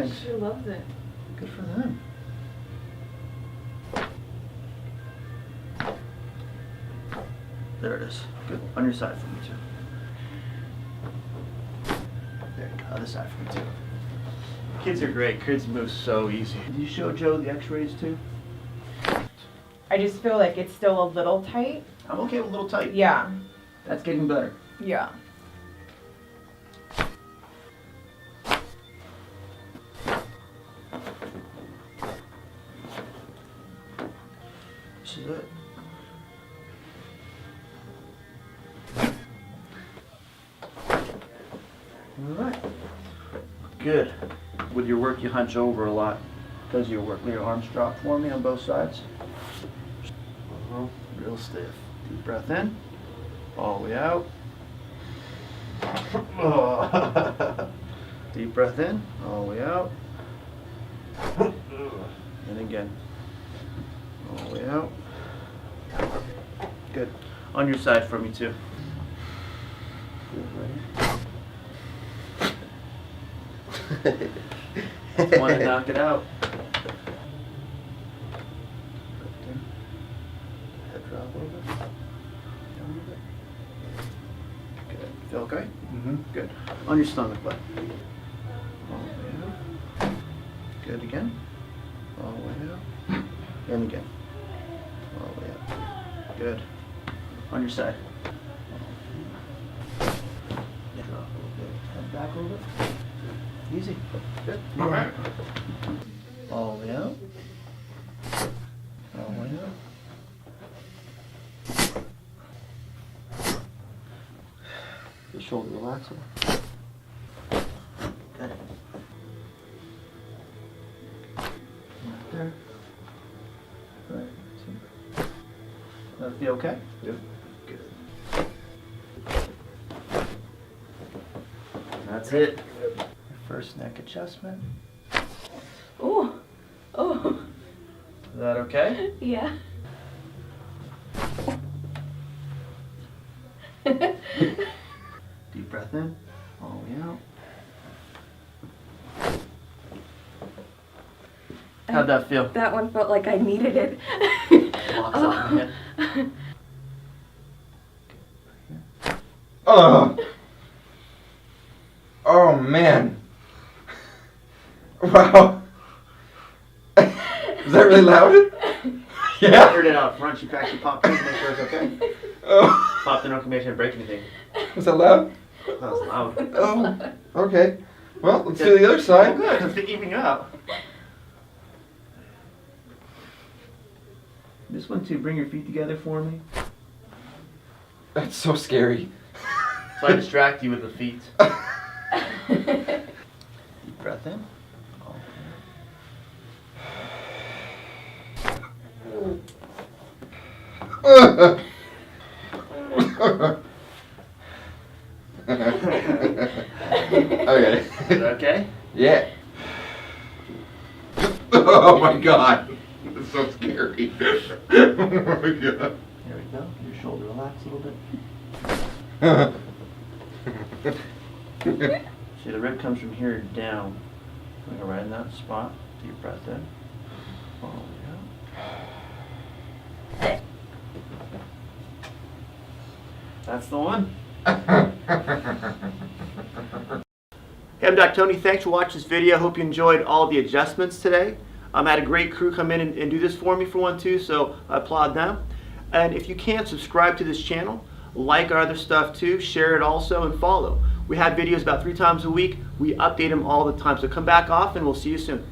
She loves it. Good for them. There it is. Good. On your side for me too. There you go. Other side for me too. Kids are great. Kids move so easy. Did you show Joe the x-rays too? I just feel like it's still a little tight. I'm okay with a little tight. Yeah. That's getting better. Yeah. This is it. Alright. Good. With your work, you hunch over a lot. Because of your work, your arms drop for me on both sides. Real stiff. Deep breath in. All the way out. Deep breath in. All the way out. And again. All the way out. Good. On your side for me too. Good, ready? Want to knock it out. Head drop a little bit. Down a little bit. Good. Feel okay? Mm-hmm. Good. On your stomach, bud. All the way out. Good again. All the way out. And again. All the way up. Good. On your side. Drop a little bit. Head back a little bit. Easy. Good. All right. All the way out. All the way out. Your shoulder relaxing. Good. Right there. Right. That feel okay? Yep. Good. That's it. First neck adjustment. Ooh. Oh. Is that okay? Yeah. Deep breath in. All the way out. How'd that feel? That one felt like I needed it. Locks out my head. Oh. Oh man. Wow. Is that really loud? I Yeah. heard it out front. She actually popped in to make sure it's okay. Oh. Popped in, don't make sure to break anything. Was that loud? That was loud. Oh. Okay. Well, let's Yeah. do the other Oh, side. good. Let's even you out. This one too. Bring your feet together for me. That's so scary. So I distract you with the feet. Deep breath in. Okay. Is that okay? Yeah. Oh my god. That's so scary. Oh my god. There we go. Your shoulder relax a little bit. See, the rib comes from here down. I'm gonna right in that spot. Deep breath in. All the way out. That's the one. Hey, I'm Dr. Tony. Thanks for watching this video. Hope you enjoyed all the adjustments today. I had a great crew come in and do this for me for one too, so I applaud them. And if you can, subscribe to this channel, like our other stuff too, share it also, and follow. We have videos about 3 times a week. We update them all the time, so come back often. We'll see you soon.